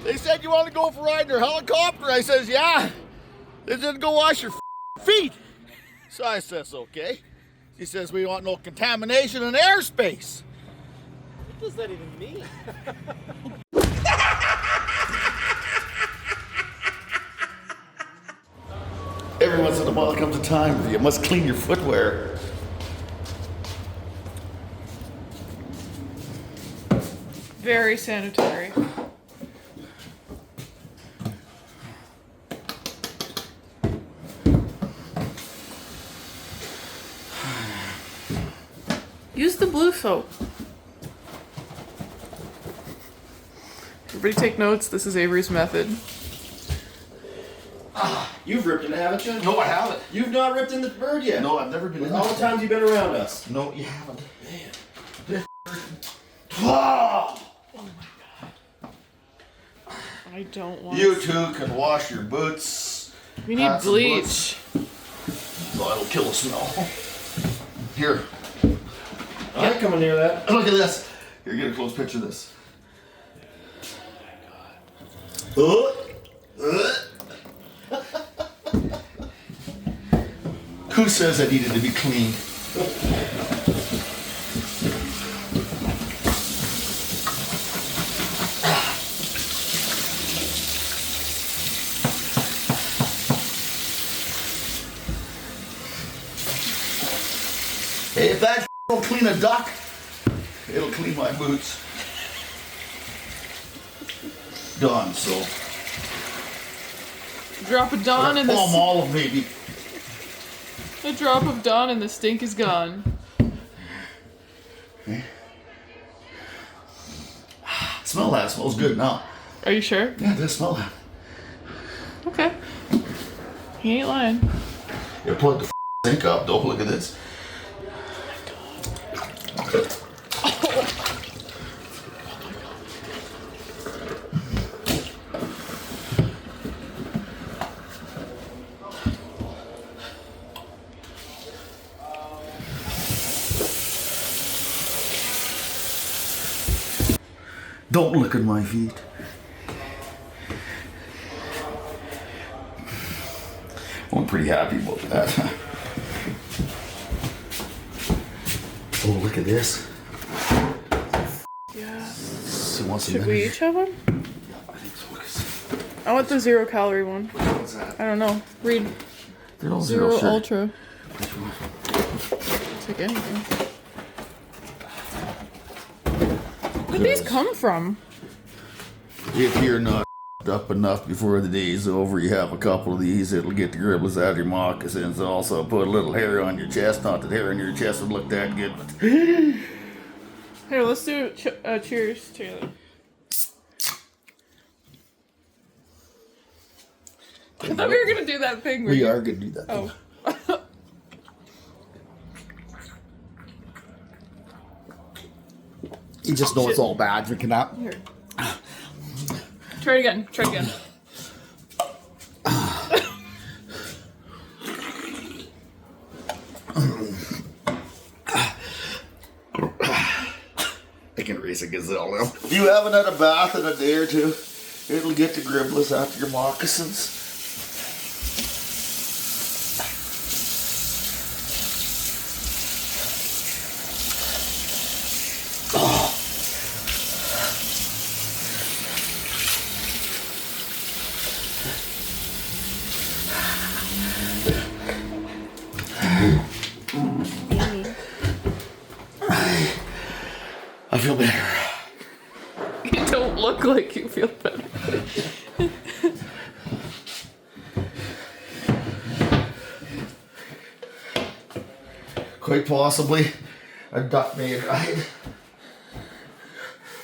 They said you want to go for a ride in their helicopter. I says, yeah. They said go wash your feet. So I says, okay. He says we want no contamination in airspace. What does that even mean? Every once in a while comes a time where you must clean your footwear. Very sanitary. Use the blue soap. Everybody take notes. This is Avery's method. You've ripped in it, haven't you? No, I haven't. You've not ripped in the bird yet. No, I've never been in All the times you've been around us. No, you haven't. Man. Oh! I don't want. You two can wash your boots. We need Hats and bleach. No, it'll kill the smell. Here. I ain't coming near that. Look at this. Here, get a close picture of this. Who says I needed to be cleaned? Hey, if that will clean a duck, it'll clean my boots. Done, so. Drop of dawn and Palm the olive, maybe. a drop of dawn and the stink is gone. Okay. Smell that. It smells good now. Are you sure? Yeah, it does smell that. Okay. He ain't lying. You plug the sink up. Don't look at this. Don't look at my feet. I'm pretty happy about that. Oh, look at this. Yeah. So wants Should we each have one? Yeah, I think so. 'Cause- I want the 0-calorie one. What's that? I don't know. Read They're all Zero sure. Ultra. Which one? Take anything. Where did these come from? If you're not up enough before the day's over, you have a couple of these, it'll get the gribbles out of your moccasins. Also put a little hair on your chest. Not that hair on your chest would look that good, but Here, let's do cheers, Taylor. I thought we were gonna do that thing. we are gonna do that. Oh. You just know it's all bad drinking that. Here. Try it again. Try it again. I can raise a gazelle now. You haven't had a bath in a day or two, it'll get the gribbles out of your moccasins. I feel better. You don't look like you feel better. Quite possibly a duck may have died.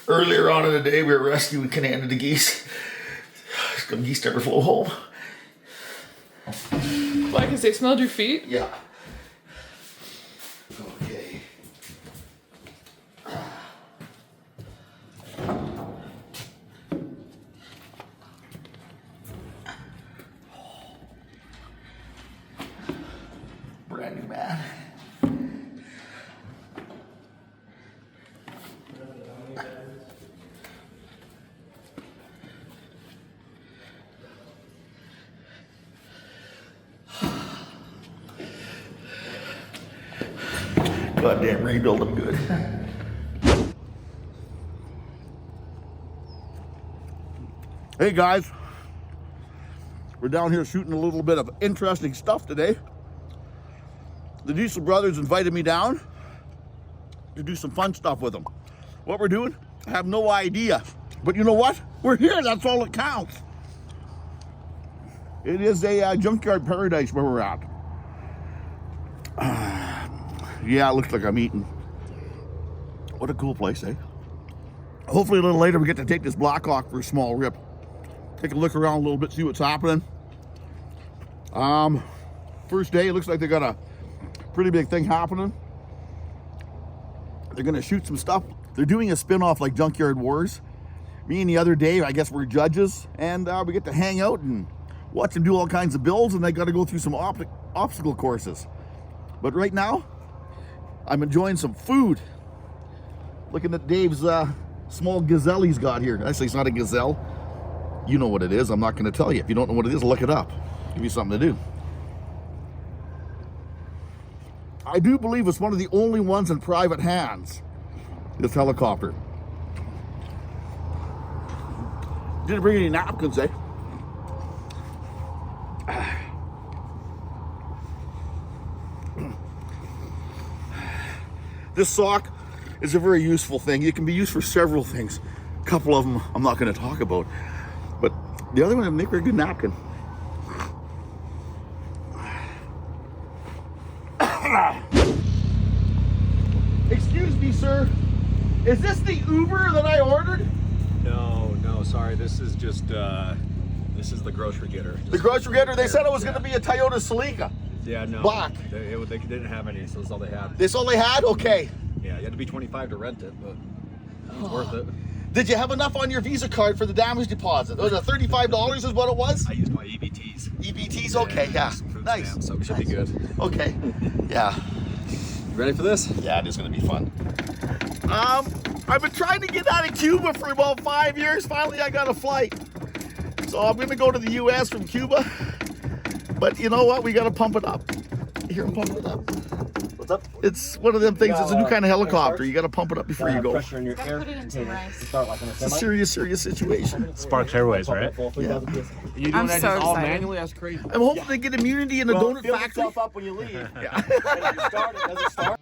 Earlier on in the day, we were rescuing Canada geese. Some geese never flew home. Why? Because they smelled your feet? Yeah. Okay. Brand new man. Goddamn rebuild them good. Hey guys, we're down here shooting a little bit of interesting stuff today. The Diesel brothers invited me down to do some fun stuff with them. What we're doing, I have no idea. But you know what? We're here, that's all that counts. It is a junkyard paradise where we're at. Yeah, it looks like I'm eating. What a cool place, eh? Hopefully a little later we get to take this Blackhawk for a small rip. Take a look around a little bit, see what's happening. First day, it looks like they got a pretty big thing happening. They're gonna shoot some stuff. They're doing a spin-off like Junkyard Wars. Me and the other Dave, I guess we're judges, and we get to hang out and watch them do all kinds of builds, and they got to go through some obstacle courses. But right now, I'm enjoying some food. Looking at Dave's small gazelle he's got here. Actually, it's not a gazelle. You know what it is. I'm not going to tell you. If you don't know what it is, look it up. Give you something to do. I do believe it's one of the only ones in private hands, this helicopter. Didn't bring any napkins, eh? This sock is a very useful thing. It can be used for several things. A couple of them I'm not going to talk about. But the other one will make a good napkin. Excuse me, sir. Is this the Uber that I ordered? No, sorry. This is just, this is the grocery getter. The grocery getter? They said it was going to be a Toyota Celica. Yeah, no. Black. They didn't have any, so that's all they had. This all they had? Okay. Yeah, you had to be 25 to rent it, but it was worth it. Did you have enough on your Visa card for the damage deposit? Was it $35 is what it was? I used my EBTs. EBTs? Okay, yeah. Nice. Nice. So it should be good. Okay. Yeah. You ready for this? Yeah, it is going to be fun. I've been trying to get out of Cuba for about 5 years. Finally, I got a flight. So I'm going to go to the U.S. from Cuba. But you know what? We got to pump it up. Here, I'm pumping it up. What's up? It's one of them things. It's a new kind of helicopter. You got to pump it up before you go. Pressure in your air Put it in some rice. It's a serious situation. Sparks Airways, right? Yeah. You I'm so excited. manually? That's crazy. I'm hoping to get immunity in the donut fill factory. itself up when you leave. Yeah. Does it start? Does it start?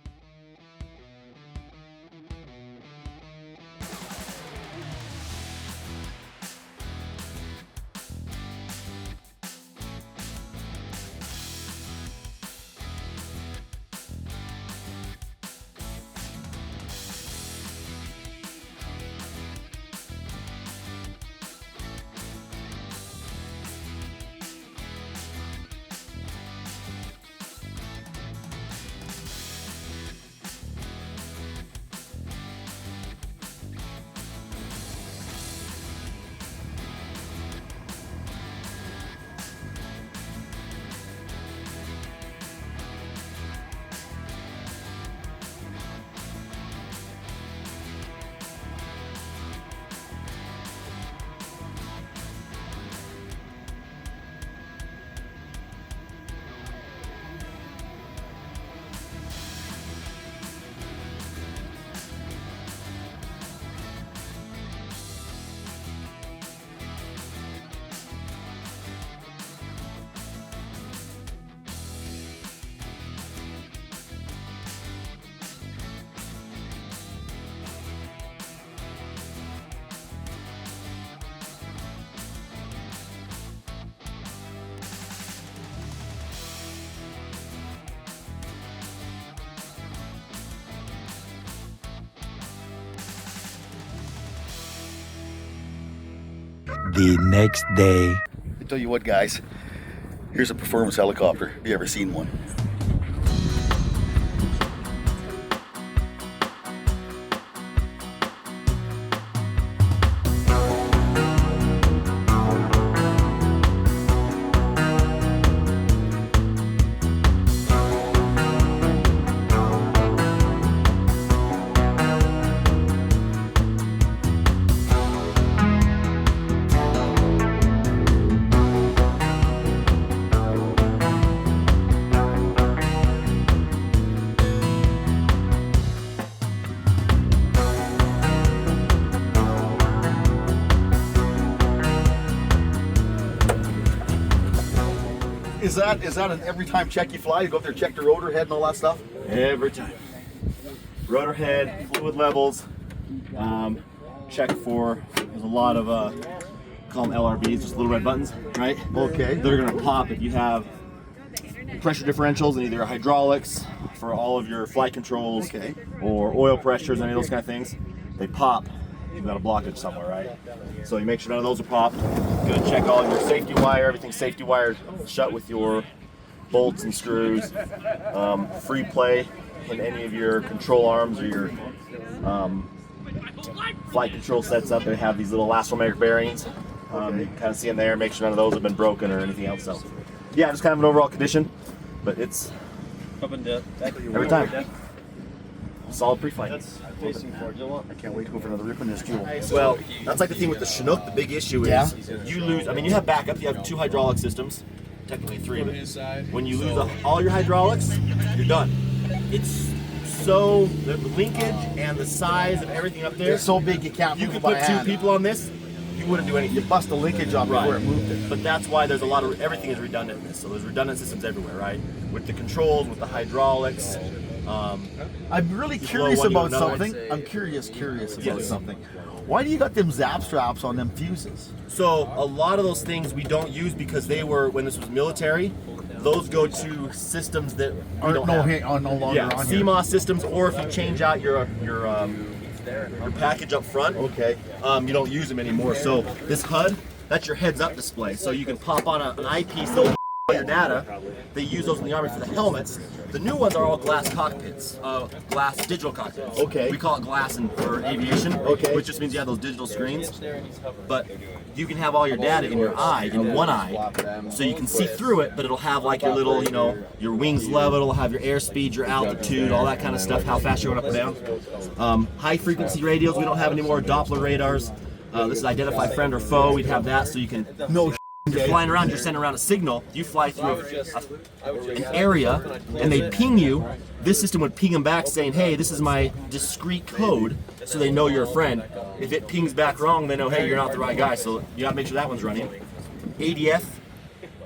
The next day. I tell you what, guys. Here's a performance helicopter. Have you ever seen one? that an every time check you fly? You go up there, check the rotor head and all that stuff? Every time. Rotor head, fluid levels. Check for. There's a lot of call them LRBs, just little red buttons, right? Okay. That are gonna pop if you have pressure differentials in either hydraulics for all of your flight controls, Okay. or oil pressures, any of those kind of things. They pop. You've got a blockage somewhere, right? So you make sure none of those are popped. Good. Check all your safety wire. Everything's safety wired shut with your bolts and screws. Free play in any of your control arms or your flight control sets up. They have these little elastomeric bearings. You can kind of see in there. Make sure none of those have been broken or anything else. So, yeah, just kind of an overall condition, but it's every time solid pre-flight. I can't wait to go for another rip in this fuel. Well, that's like the thing with the Chinook. The big issue is you lose. I mean, you have backup. You have 2 hydraulic systems, technically 3, but when you lose all your hydraulics, you're done. It's so the linkage and the size of everything up there. It's so big you can't You move could it by put 2 hand. people on this. You wouldn't do You anything. bust the linkage off before it moved it. But that's why there's a lot of everything is redundant in this. So there's redundant systems everywhere, right? With the controls, with the hydraulics. I'm really blow curious one, you about go another something. one. I'm curious about Yes. something. Why do you got them zap straps on them fuses? So a lot of those things we don't use because they were, when this was military, those go to systems that we don't have. Are no longer Yeah, on here. CMOS systems, or if you change out your package up front, Okay. you don't use them anymore. So this HUD, that's your heads-up display. So you can pop on an eyepiece that'll all your data. They use those in the Army for the helmets. The new ones are all glass cockpits, glass digital cockpits. Okay. We call it glass for aviation, Okay. which just means you have those digital screens. But you can have all your data in your eye, in one eye, so you can see through it, but it'll have like your little, your wings level, it'll have your airspeed, your altitude, all that kind of stuff, how fast you're going up and down. High frequency radios, we don't have anymore, Doppler radars. This is identify friend or foe, we'd have that so you can... No. You're flying around, you're sending around a signal, you fly through an area, and they ping you. This system would ping them back saying, hey, this is my discrete code, so they know you're a friend. If it pings back wrong, they know, hey, you're not the right guy, so you gotta make sure that one's running. ADF,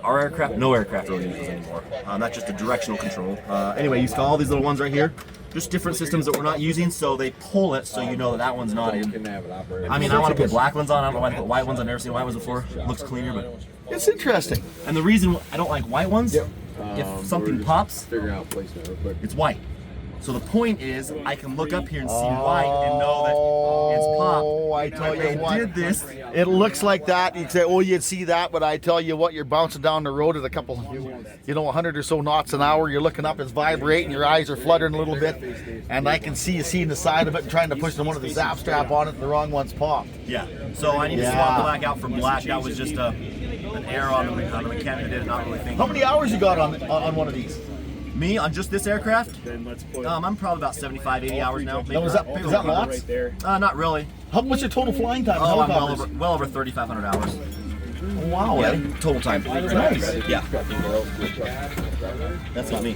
our aircraft, no aircraft really uses anymore. That's just a directional control. Anyway, you see all these little ones right here. Just different systems that we're not using, so they pull it so you know that one not in. I mean, I want to put black ones on. I don't know why I put white ones. I've never seen white ones before. It looks cleaner, but It's interesting. and the reason I don't like white ones, if something pops, it's white. So the point is, I can look up here and see white and know that it's popped. Oh, I tell They you what. did this. It looks like that. You'd say, oh, you'd see that, but I tell you what, you're bouncing down the road at a couple, 100 or so knots an hour. You're looking up, it's vibrating, your eyes are fluttering a little bit, and I can see you seeing the side of it and trying to push one of the zap strap on it, and the wrong one's popped. Yeah. So I need to swap black out for black. That was just an error on the mechanic that did it, not really thinking. How many hours you got on one of these? Me on just this aircraft? I'm probably about 75, 80 hours now. Maybe. Now, is that lots? Not really. What's your total flying time? Oh, I'm well over 3,500 hours. Wow. Yeah, total time. Nice. Yeah. That's not me.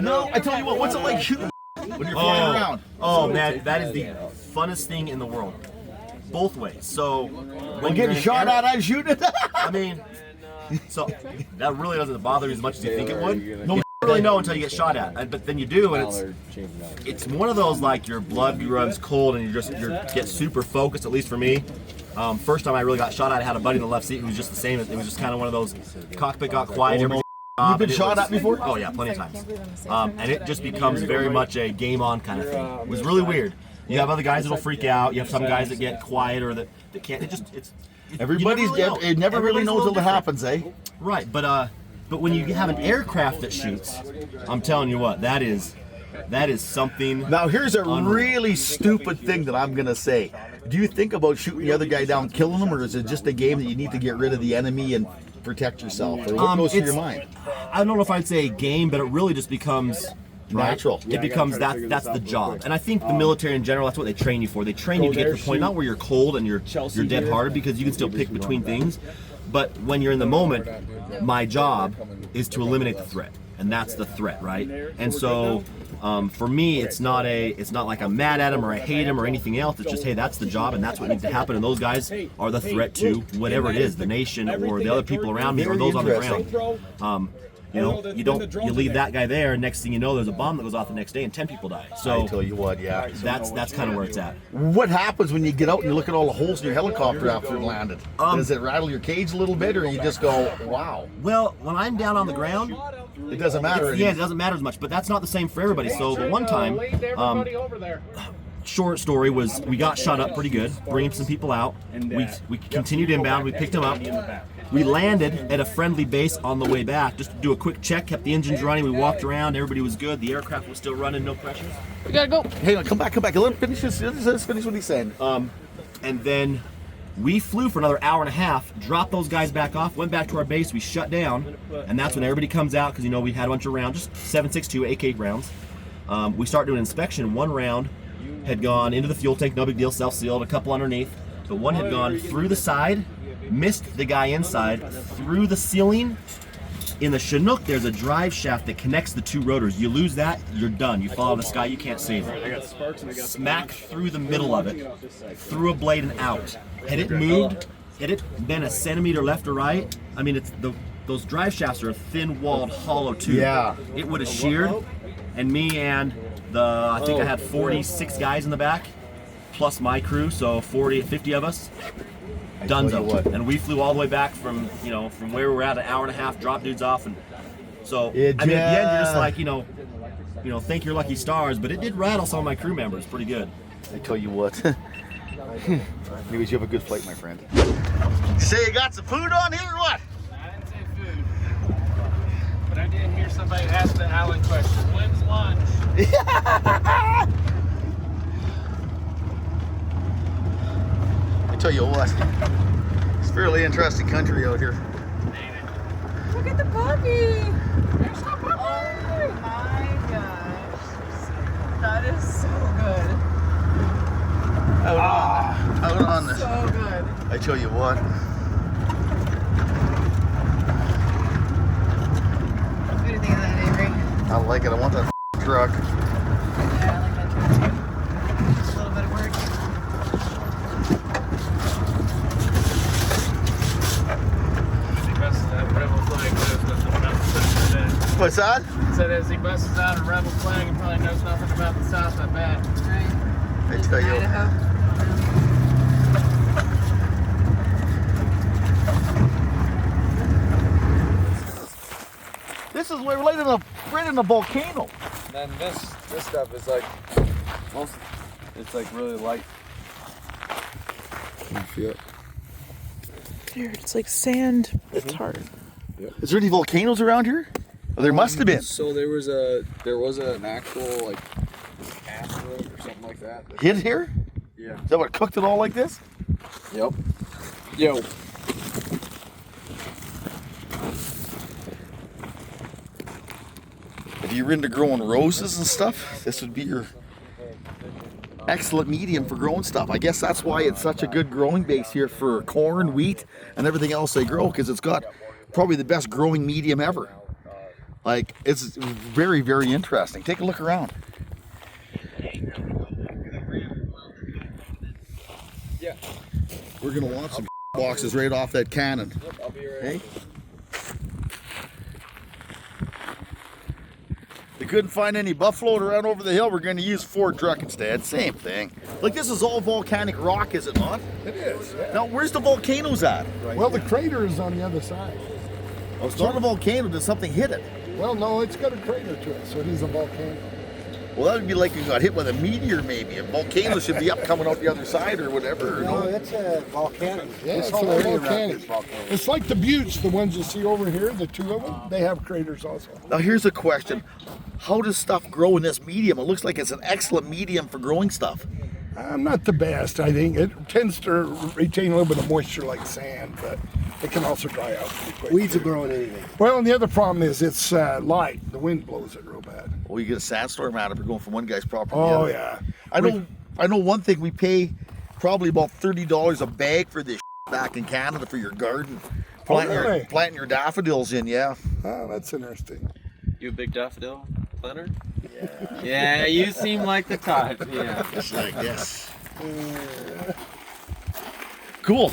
No, I tell you what, what's it like shooting when you're flying around? Oh man, that is the funnest thing in the world. Both ways. So when Getting you're in shot air- at as shooting? I mean, so that really doesn't bother you as much as you think it would. No, you don't really know until you get shot at, but then you do, and it's one of those like your blood runs cold and you get super focused. At least for me, first time I really got shot at, I had a buddy in the left seat who was just the same. It was just kind of one of those cockpit got quiet. You've been shot at before? Oh yeah, plenty of times. And it just becomes very much a game on kind of thing. It was really weird. You have other guys that'll freak out. You have some guys that get quiet or that can't. Everybody's it never really knows until it happens, eh? Right, but when you have an aircraft that shoots, I'm telling you what, that is something. Now here's a really stupid thing that I'm gonna say. Do you think about shooting the other guy down, killing him, or is it just a game that you need to get rid of the enemy and protect yourself? Or what goes through your mind? I don't know if I'd say a game, but it really just becomes natural. It becomes that's the job, and I think the military in general, that's what they train you for. They train you to get to the point not where you're cold and you're dead-hearted, because you can still pick between things, But when you're in the moment, my job is to eliminate the threat, and that's the threat, right? And so for me, it's not like I'm mad at him or I hate him or anything else. It's just, hey, that's the job and that's what needs to happen. And those guys are the threat to whatever it is, the nation or the other people around me or those on the ground. You know, you leave that guy there, and next thing you know, there's a bomb that goes off the next day, and 10 people die. So I tell you what, yeah, that's kind of where it's at. What happens when you get out and you look at all the holes in your helicopter after it landed? Does it rattle your cage a little bit, or you just go, wow? Well, when I'm down on the ground, it doesn't matter. Yeah, it doesn't matter as much, but that's not the same for everybody. So the one time, short story was we got shot up pretty good, bringing some people out. We continued inbound, we picked them up. We landed at a friendly base on the way back just to do a quick check, kept the engines running, we walked around, everybody was good, the aircraft was still running, no pressures. We gotta go. Hang on, come back. Let him finish this. Let's finish what he's saying. And then we flew for another hour and a half, dropped those guys back off, went back to our base, we shut down, and that's when everybody comes out, because you know we had a bunch of rounds, just 7.62 AK rounds. We start doing inspection. One round had gone into the fuel tank, no big deal, self-sealed, a couple underneath. The one had gone through the side, missed the guy inside, through the ceiling. In the Chinook, there's a drive shaft that connects the two rotors. You lose that, you're done. You fall out of the sky, you can't save it. Smack through the middle of it, through a blade and out. Had it moved, had it been a centimeter left or right, I mean, those drive shafts are a thin-walled hollow tube. Yeah. It would have sheared, and me and I think I had 46 guys in the back, plus my crew, so 50 of us. Dunzo. And we flew all the way back from where we were at, an hour and a half, dropped dudes off, and so I mean at the end you're just like, you know, thank your lucky stars, but it did rattle some of my crew members pretty good. I tell you what. Anyways, you have a good flight, my friend. Say you got some food on here or what? I didn't say food, but I did hear somebody ask the Alan question, when's lunch? I tell you what, it's a fairly interesting country out here. Look at the puppy. There's no puppy. Oh my gosh. That is so good. Out on this. So good. I tell you what. What do you think of that, Avery? I like it. I want that truck. Yeah, I like that too. Just a little bit of work. What's that? Said as he busts out a rebel flag and probably knows nothing about the South, I bet. Right. I tell you. Idaho. This is right in a volcano. And then this stuff is like it's like really light. Can you feel it? Dude, it's like sand. It's hard. Is there any volcanoes around here? Oh, there must have been. So there was an actual like asteroid or something like that. Hit here? Yeah. Is that what cooked it all like this? Yep. Yo. If you're into growing roses and stuff, this would be your excellent medium for growing stuff. I guess that's why it's such a good growing base here for corn, wheat, and everything else they grow, because it's got probably the best growing medium ever. Like, it's very, very interesting. Take a look around. Yeah. We're gonna want some boxes right off that cannon. Yep, I'll be right Hey? We couldn't find any buffalo to run over the hill. We're going to use Ford truck instead. Same thing. Like, this is all volcanic rock, is it not? It is, yeah. Now, where's the volcanoes at? Well, the crater is on the other side. Oh, it's not a volcano. Did something hit it? Well, no, it's got a crater to it, so it is a volcano. Well, that would be like you got hit with a meteor, maybe. A volcano should be up coming out the other side or whatever. No, it's a volcanic. Yeah, This it's whole a area around volcanic. is volcanic. It's like the buttes, the ones you see over here, the two of them, they have craters also. Now, here's a question. How does stuff grow in this medium? It looks like it's an excellent medium for growing stuff. Not the best, I think. It tends to retain a little bit of moisture like sand, but it can also dry out pretty quick. Weeds are growing anything. Well, and the other problem is it's light. The wind blows it real bad. Well, you get a sandstorm out of it going from one guy's property to the Oh, other. yeah. I know one thing. We pay probably about $30 a bag for this back in Canada for your garden. really? Planting your daffodils in, yeah. Oh, that's interesting. You a big daffodil planter? Yeah, you seem like the type. Yeah. Just like this. Cool.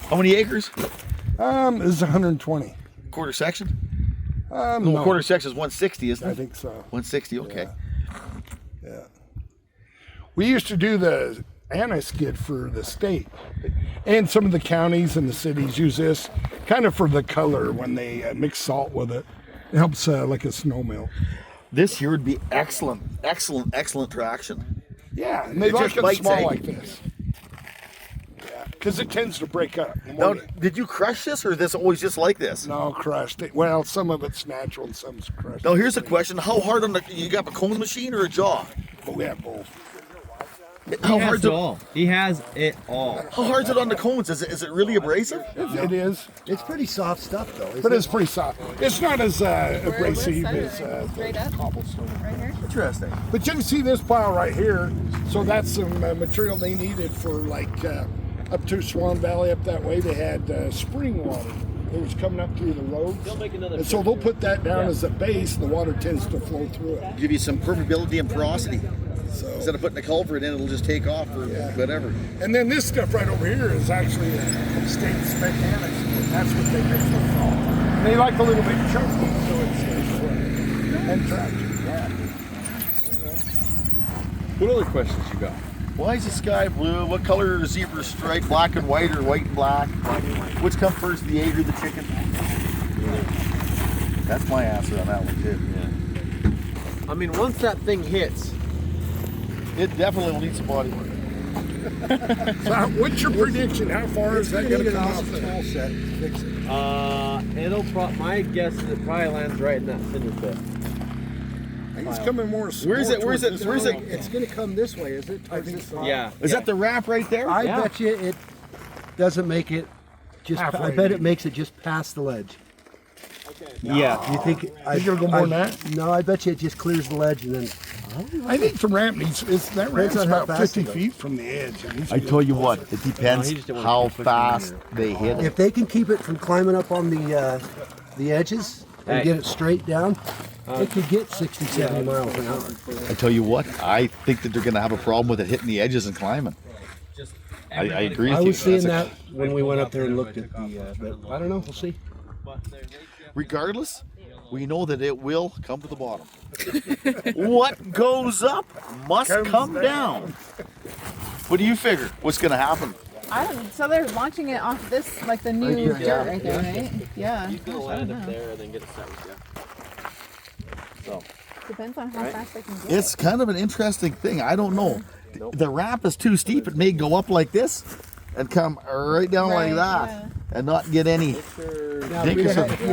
How many acres? This is 120. Quarter section? No, Quarter section is 160, isn't it? I think so. 160, okay. Yeah. We used to do the anti-skid for the state. And some of the counties and the cities use this kind of for the color when they mix salt with it. It helps like a snow melt. This here would be excellent traction. Yeah, and they It like just it bites, small eh? like this. Yeah, because it tends to break up. The Now, more did you crush this, or is this always just like this? no, crushed. Well, some of it's natural and some's crushed. Now, here's a question: how hard on the? You got a cone machine or a jaw? But we have both. How hard's it? all. He has it all. How hard's it on the cones? Is it really abrasive? It is, It's pretty soft stuff, though. but it's pretty soft. It's not as abrasive as Straight up. cobblestone. Right here. Interesting. But you can see this pile right here. So that's some material they needed for like up to Swan Valley up that way. They had spring water that was coming up through the roads. And so they'll put that down as a base, and the water tends to flow through it. Give you some permeability and porosity. So, Instead of putting a culvert in, it'll just take off or whatever. and then this stuff right over here is actually a state spec annex. That's what they make it all. And they like a little bit chunky, so it stays quick. And traction. Yeah. What other questions you got? Why is the sky blue? What color is zebra stripe? Black and white or white and black? Which comes first, the egg or the chicken? That's my answer on that one too. I mean, once that thing hits, It definitely will need some body work. So what's your prediction? How far is that going to come off? tool set to fix it. my guess is it probably lands right in that cinder pit. I think it's coming more. Where's it? Where's it? Where's it? It's going to come this way, is it? I think so. Yeah. Is that the wrap right there? I bet you it doesn't make it just. I Halfway. bet it makes it just past the ledge. Yeah. You think? Think it'll go more than that? No, I bet you it just clears the ledge and then. I think the ramp needs. That ramp's on how about fast 50 it goes. feet from the edge. It needs to I be- tell you what, it depends he just didn't want how to keep pushing fast they hit it. If they can keep it from climbing up on the edges and Hey. get it straight down, it could get 60, 70 miles an hour. I tell you what, I think that they're going to have a problem with it hitting the edges and climbing. I agree with I you. was seeing That's that when we went up there and looked at the. But I don't know. We'll see. Regardless, we know that it will come to the bottom. What goes up must come down. What do you figure? What's going to happen? I don't. So they're launching it off this, like the new dirt right there, right? Yeah. He's gonna Gosh, I land don't up know. there and then get it set with you. Depends on how fast they can go. It's kind of an interesting thing. I don't know. The ramp is too steep. It may go up like this and come right down like Right, that yeah. and not get any. Now, if you'd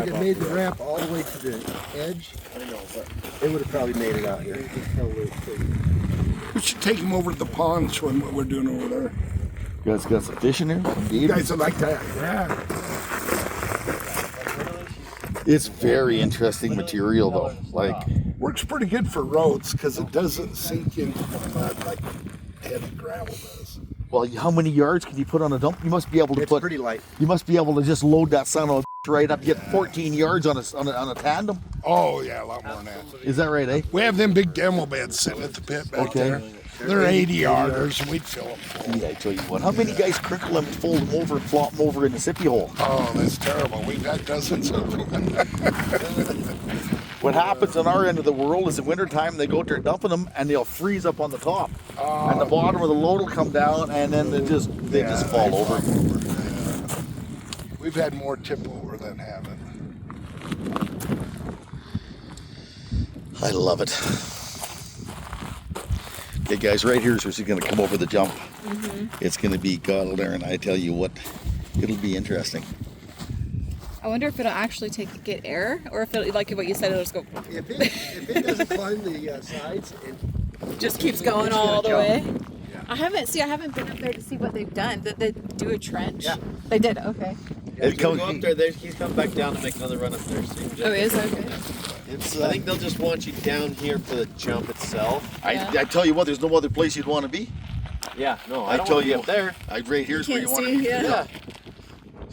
have made the ramp all the way to the edge, I don't know, but it would have probably made it out here. We should take him over to the pond, show him what we're doing over there. You guys got some fish in there? You guys would like that? Yeah. It's very interesting material though. Like, Works pretty good for roads because it doesn't sink into the mud like heavy gravel does. well, how many yards can you put on a dump? You must be able to It's put. pretty light. You must be able to just load that son of a right up, get 14 yards on a tandem. Oh yeah, a lot more than that. Is that right, eh? We have them big demo beds sitting at the pit back Okay. there. They're 80 yarders, and we'd fill them full. Yeah, I tell you what. How many guys crinkle them, fold them over, and flop them over in the sippy hole? Oh, that's terrible. We've had dozens of them. What happens on our end of the world is in wintertime they go out there dumping them and they'll freeze up on the top. And the bottom of the load will come down and then they just fall over. We've had more tip over than haven't. I love it. Okay guys, right here is where she's gonna come over the jump. It's gonna be God darn, I tell you what, it'll be interesting. I wonder if it'll actually get air, or if it, like what you said, it'll just go. If it doesn't climb the sides, it Just keeps going all the way. I haven't been up there to see what they've done. Did they do a trench? Yeah. They did. Okay. It Go comes, up there. He's come back down to make another run up there. So you can just, Oh, it is okay. it's, I think they'll just want you down here for the jump itself. I tell you what, there's no other place you'd want to be. Yeah. No, I I don't tell want to you be up there. right here's where you Can't want see, to be. yeah.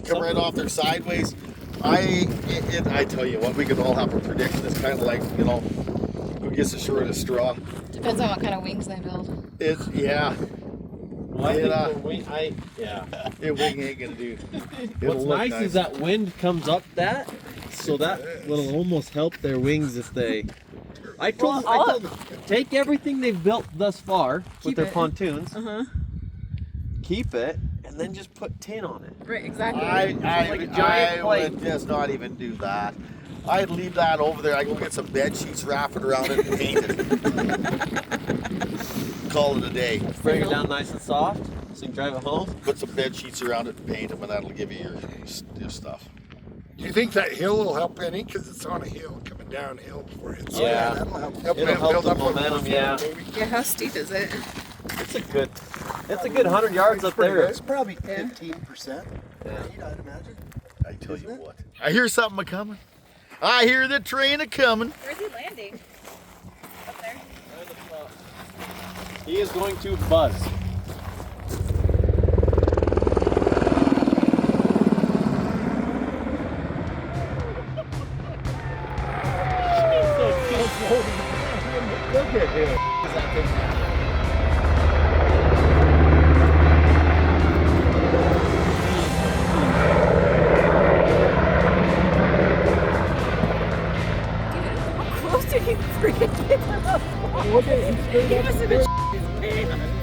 come right off there sideways. I tell you what, we could all have a prediction. It's kind of like, you know, who gets the shortest straw. Depends on what kind of wings they build. Yeah. Yeah. It wing ain't gonna do. What's nice is that wind comes up that, so that will almost help their wings if they. I told them, take everything they've built thus far with their pontoons, keep it, and then just put tin on it. Right, exactly. I would just not even do that. I'd leave that over there. I go get some bed sheets, wrap it around it, and paint it. Call it a day. Bring it down nice and soft, so you can drive it home. Put some bed sheets around it and paint them, and that'll give you your stuff. Do you think that hill will help any? Because it's on a hill coming downhill before it's It'll help the momentum. Yeah, Yeah, how steep is it? it's a good 100 yards up there. It's probably 15%. I'd imagine. I tell you what. I hear something a-coming. I hear the train a-coming. Where's he landing? Up there. He is going to buzz. Look at him. How close did he freaking get to the floor? He must have been his pants.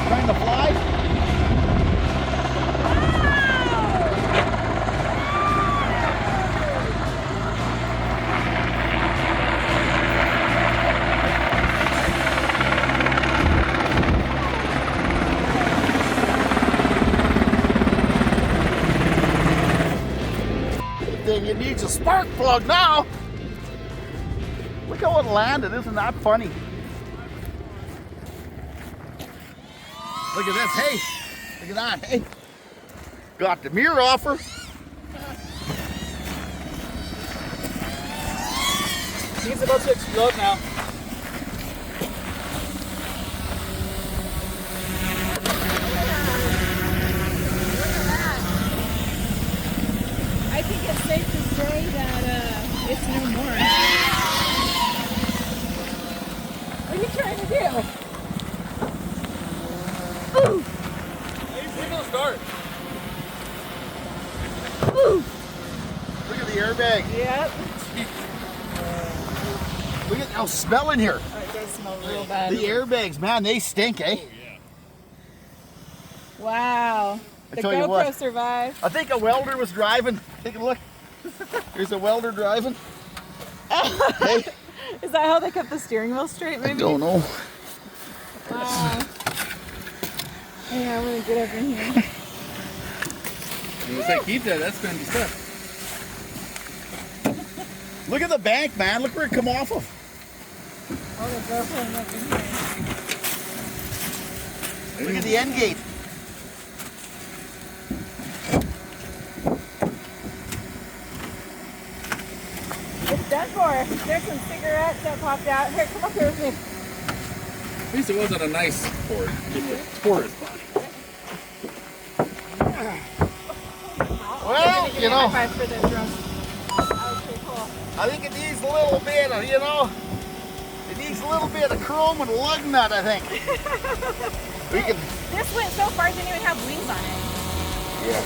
Trying to fly? Thing, it needs a spark plug now. Look how it landed, isn't that funny? Look at this, hey, look at that, hey. Got the mirror off her. He's about to explode now. I think it's safe to say that it's no more. What are you trying to do? Ooh! We're gonna start. Ooh! Look at the airbag. Yep. Look at how smelling here. Oh, it does smell real bad. The airbags, man, they stink, eh? Wow. The tell you GoPro what. survived. I think a welder was driving. Take a look. There's a welder driving. Hey, Is that how they kept the steering wheel straight, maybe? I don't know. Wow. Yeah, I'm gonna get up in here. You say keep that, that's gonna be stuff. Look at the bank, man. Look where it come off of. Oh, the GoPro up in here. Look at the end gate. It's done for. There had some cigarettes that popped out. Here, come up here with me. At least it wasn't a nice Ford. Ford. Well, you know, High five for the drum. Okay, cool. I think it needs a little bit of, you know, it needs a little bit of chrome and lug nut, I think. We can. This went so far, it didn't even have wings on it. Yeah.